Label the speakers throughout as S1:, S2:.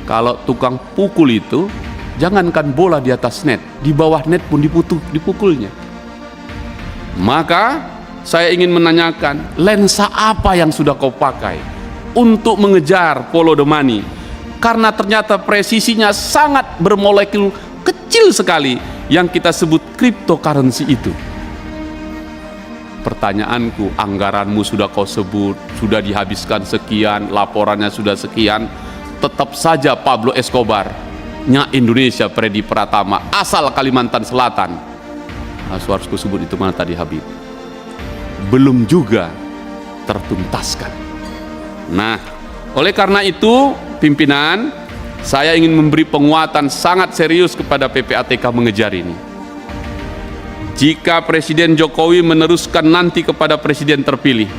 S1: Kalau tukang pukul itu, jangankan bola di atas net, di bawah net pun dipukulnya. Maka saya ingin menanyakan, lensa apa yang sudah kau pakai untuk mengejar follow the money? Karena ternyata presisinya sangat bermolekul kecil sekali yang kita sebut cryptocurrency itu. Pertanyaanku, anggaranmu sudah kau sebut, sudah dihabiskan sekian, laporannya sudah sekian, tetap saja Pablo Escobar nya Indonesia Freddy Pratama asal Kalimantan Selatan. Harus kusebut itu mana tadi Habib, belum juga tertuntaskan. Nah, oleh karena itu pimpinan, saya ingin memberi penguatan sangat serius kepada PPATK mengejar ini. Jika Presiden Jokowi meneruskan nanti kepada Presiden terpilih,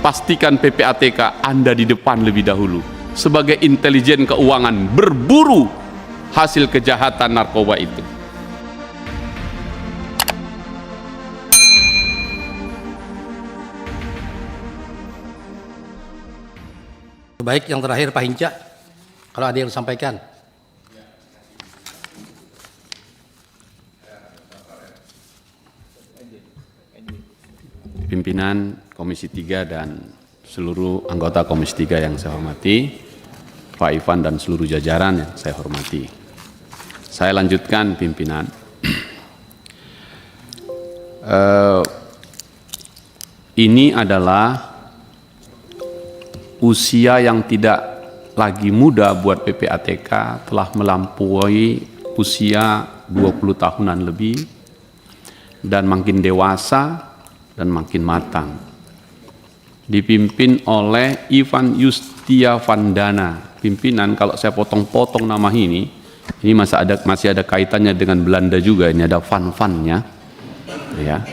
S1: pastikan PPATK Anda di depan lebih dahulu sebagai intelijen keuangan berburu hasil kejahatan narkoba itu.
S2: Baik, yang terakhir Pak Hinca, kalau ada yang disampaikan.
S1: Pimpinan Komisi 3 dan seluruh anggota Komisi 3 yang saya hormati, Pak Ivan dan seluruh jajaran yang saya hormati. Saya lanjutkan pimpinan. Ini adalah usia yang tidak lagi muda buat PPATK, telah melampaui usia 20 tahunan lebih dan makin dewasa dan makin matang. Dipimpin oleh Ivan Yustiavandana. Pimpinan, kalau saya potong-potong nama ini masih ada kaitannya dengan Belanda juga. Ini ada van-vannya, ya.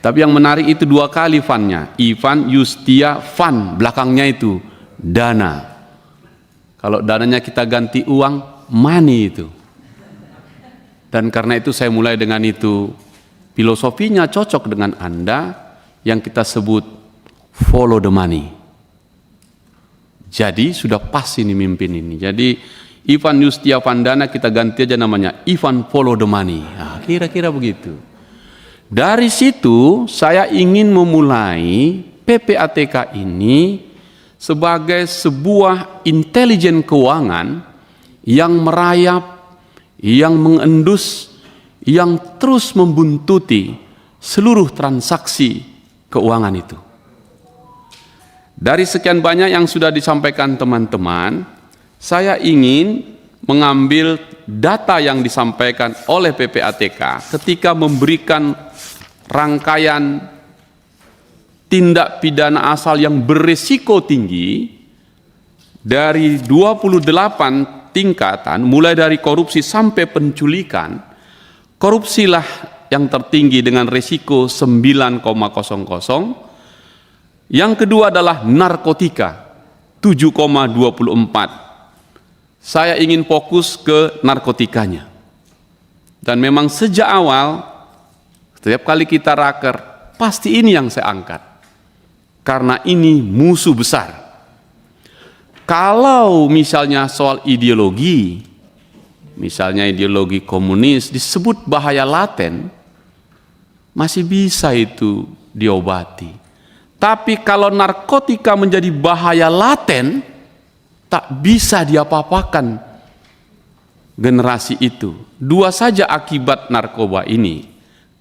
S1: Tapi yang menarik itu dua kali van-nya. Ivan Yustiavan, belakangnya itu dana. Kalau dananya kita ganti uang, money itu. Dan karena itu saya mulai dengan itu. Filosofinya cocok dengan Anda yang kita sebut follow the money. Jadi sudah pas ini mimpin ini. Jadi Ivan Yustiavandana kita ganti aja namanya Ivan follow the money. Nah, kira-kira begitu. Dari situ saya ingin memulai PPATK ini sebagai sebuah intelijen keuangan yang merayap, yang mengendus, yang terus membuntuti seluruh transaksi keuangan itu. Dari sekian banyak yang sudah disampaikan teman-teman, saya ingin mengambil data yang disampaikan oleh PPATK ketika memberikan rangkaian tindak pidana asal yang berisiko tinggi dari 28 tingkatan, mulai dari korupsi sampai penculikan. Korupsilah yang tertinggi dengan risiko 9,00. Yang kedua adalah narkotika 7,24. Saya ingin fokus ke narkotikanya. Dan memang sejak awal setiap kali kita raker pasti ini yang saya angkat. Karena ini musuh besar. Kalau misalnya soal ideologi, misalnya ideologi komunis disebut bahaya laten, masih bisa itu diobati. Tapi kalau narkotika menjadi bahaya laten, tak bisa diapa-apakan generasi itu. Dua saja akibat narkoba ini.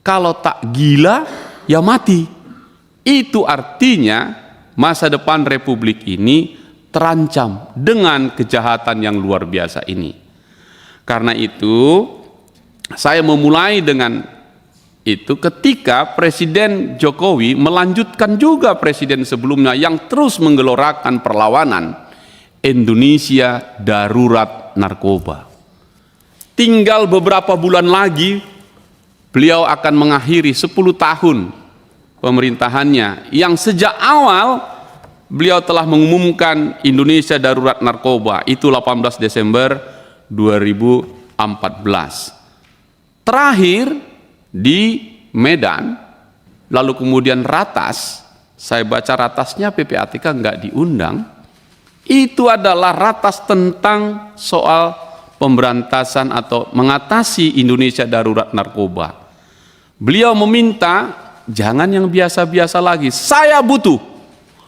S1: Kalau tak gila, ya mati. Itu artinya masa depan Republik ini terancam dengan kejahatan yang luar biasa ini. Karena itu, saya memulai dengan itu ketika Presiden Jokowi melanjutkan juga presiden sebelumnya yang terus menggelorakan perlawanan Indonesia darurat narkoba. Tinggal beberapa bulan lagi beliau akan mengakhiri 10 tahun pemerintahannya yang sejak awal beliau telah mengumumkan Indonesia darurat narkoba, itu 18 Desember 2014. Terakhir di Medan, lalu kemudian ratas, saya baca ratasnya PPATK nggak diundang, Itu adalah ratas tentang soal pemberantasan atau mengatasi Indonesia darurat narkoba. Beliau meminta jangan yang biasa-biasa lagi. Saya butuh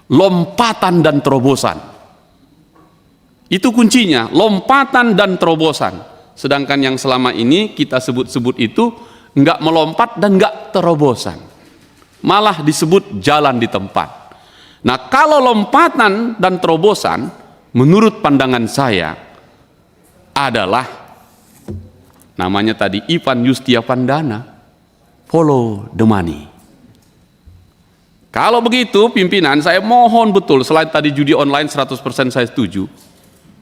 S1: lompatan dan terobosan. Itu kuncinya, lompatan dan terobosan. Sedangkan yang selama ini kita sebut-sebut itu enggak melompat dan enggak terobosan. Malah disebut jalan di tempat. Nah, kalau lompatan dan terobosan, menurut pandangan saya, adalah namanya tadi Ivan Yustiavandana, follow the money. Kalau begitu, pimpinan, saya mohon betul, selain tadi judi online 100% saya setuju,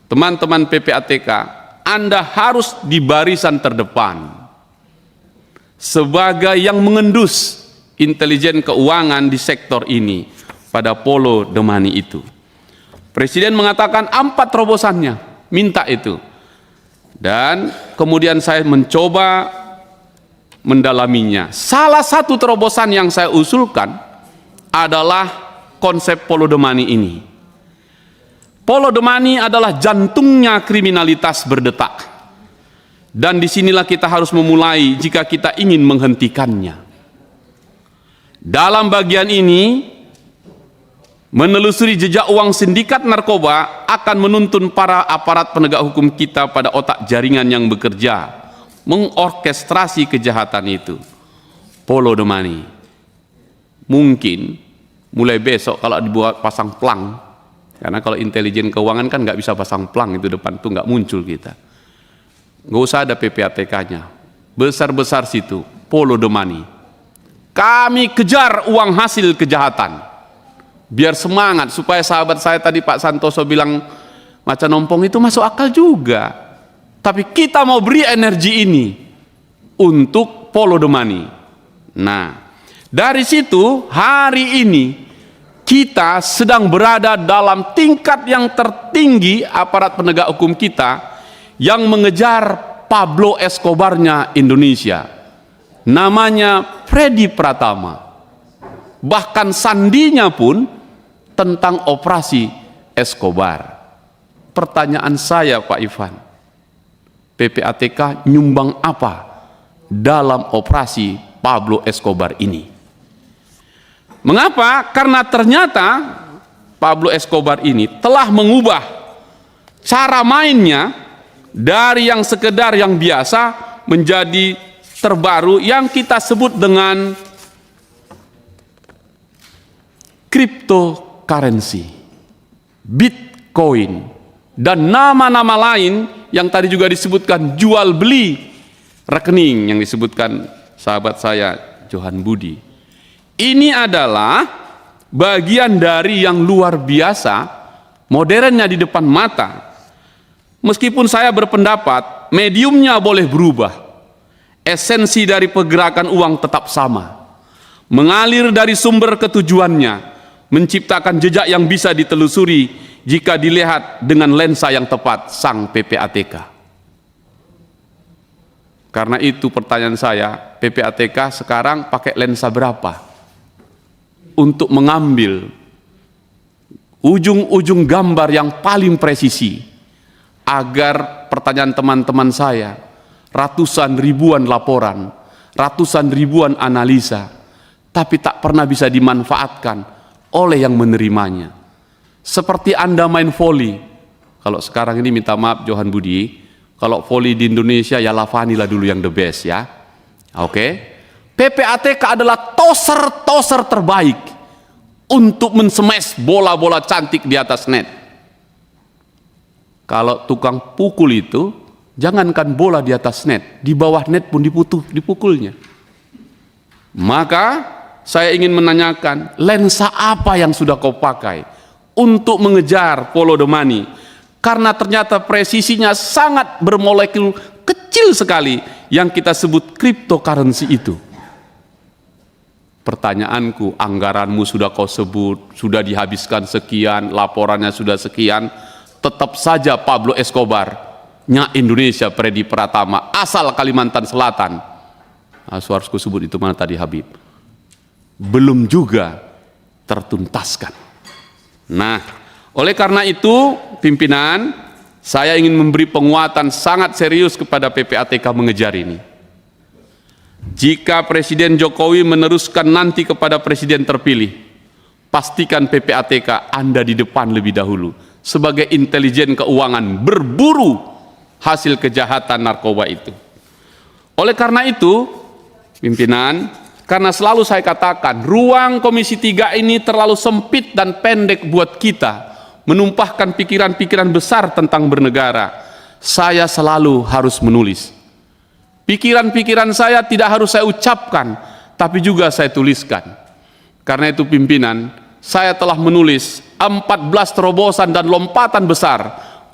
S1: teman-teman PPATK, Anda harus di barisan terdepan sebagai yang mengendus intelijen keuangan di sektor ini pada follow the money itu. Presiden mengatakan 4 terobosannya, minta itu. Dan kemudian saya mencoba mendalaminya. Salah satu terobosan yang saya usulkan adalah konsep follow the money ini. Follow the money adalah jantungnya kriminalitas berdetak. Dan disinilah kita harus memulai jika kita ingin menghentikannya. Dalam bagian ini, menelusuri jejak uang sindikat narkoba akan menuntun para aparat penegak hukum kita pada otak jaringan yang bekerja mengorkestrasi kejahatan itu. Follow the money. Mungkin mulai besok kalau dibuat pasang plang, karena kalau intelijen keuangan kan nggak bisa pasang plang, itu depan tuh nggak muncul kita. Nggak usah ada PPATK-nya. Besar-besar situ, follow the money. Kami kejar uang hasil kejahatan. Biar semangat, supaya sahabat saya tadi Pak Santoso bilang macan ompong itu masuk akal juga. Tapi kita mau beri energi ini untuk follow the money. Nah, dari situ hari ini kita sedang berada dalam tingkat yang tertinggi aparat penegak hukum kita yang mengejar Pablo Escobarnya Indonesia. Namanya Freddy Pratama. Bahkan sandinya pun tentang operasi Escobar. Pertanyaan saya Pak Ivan, PPATK nyumbang apa dalam operasi Pablo Escobar ini? Mengapa? Karena ternyata Pablo Escobar ini telah mengubah cara mainnya dari yang sekedar yang biasa menjadi terbaru yang kita sebut dengan cryptocurrency, Bitcoin, dan nama-nama lain yang tadi juga disebutkan jual beli rekening yang disebutkan sahabat saya Johan Budi. Ini adalah bagian dari yang luar biasa, modernnya di depan mata. Meskipun saya berpendapat mediumnya boleh berubah, esensi dari pergerakan uang tetap sama. Mengalir dari sumber ketujuannya, menciptakan jejak yang bisa ditelusuri jika dilihat dengan lensa yang tepat sang PPATK. Karena itu pertanyaan saya, PPATK sekarang pakai lensa berapa untuk mengambil ujung-ujung gambar yang paling presisi, agar pertanyaan teman-teman saya, ratusan ribuan laporan, ratusan ribuan analisa, tapi tak pernah bisa dimanfaatkan oleh yang menerimanya. Seperti Anda main voli. Kalau sekarang ini minta maaf Johan Budi, kalau voli di Indonesia ya Lavani lah dulu yang the best ya. Oke. PPATK adalah toser-toser terbaik untuk men-smash bola-bola cantik di atas net. Kalau tukang pukul itu, jangankan bola di atas net, di bawah net pun dipukulnya. Maka saya ingin menanyakan, lensa apa yang sudah kau pakai untuk mengejar follow the money? Karena ternyata presisinya sangat bermolekul kecil sekali yang kita sebut cryptocurrency itu. Pertanyaanku, anggaranmu sudah kau sebut, sudah dihabiskan sekian, laporannya sudah sekian, tetap saja Pablo Escobar, nya Indonesia Freddy Pratama, asal Kalimantan Selatan. Harus kusebut itu mana tadi Habib? Belum juga tertuntaskan. Nah, Oleh karena itu, pimpinan, saya ingin memberi penguatan sangat serius kepada PPATK mengejar ini. Jika Presiden Jokowi meneruskan nanti kepada Presiden terpilih, pastikan PPATK Anda di depan lebih dahulu sebagai intelijen keuangan berburu hasil kejahatan narkoba itu. Oleh karena itu, pimpinan, karena selalu saya katakan, ruang Komisi 3 ini terlalu sempit dan pendek buat kita menumpahkan pikiran-pikiran besar tentang bernegara. Saya selalu harus menulis. Pikiran-pikiran saya tidak harus saya ucapkan, tapi juga saya tuliskan. Karena itu pimpinan, saya telah menulis 14 terobosan dan lompatan besar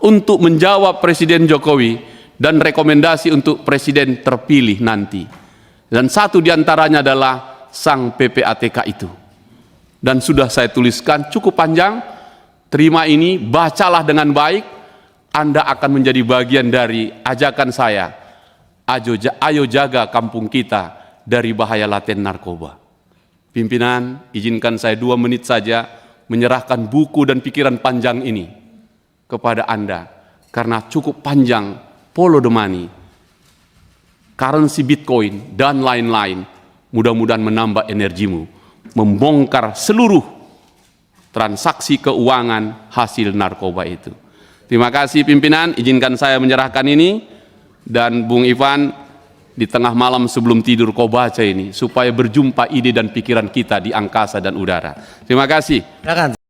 S1: untuk menjawab Presiden Jokowi dan rekomendasi untuk Presiden terpilih nanti. Dan satu diantaranya adalah sang PPATK itu. Dan sudah saya tuliskan cukup panjang. Terima ini, bacalah dengan baik, Anda akan menjadi bagian dari ajakan saya. Ayo jaga kampung kita dari bahaya laten narkoba. Pimpinan, izinkan saya 2 menit saja menyerahkan buku dan pikiran panjang ini kepada Anda. Karena cukup panjang, follow the money, currency Bitcoin, dan lain-lain. Mudah-mudahan menambah energimu, membongkar seluruh transaksi keuangan hasil narkoba itu. Terima kasih pimpinan, izinkan saya menyerahkan ini, dan Bung Ivan di tengah malam sebelum tidur kau baca ini supaya berjumpa ide dan pikiran kita di angkasa dan udara. Terima kasih.
S2: Silakan.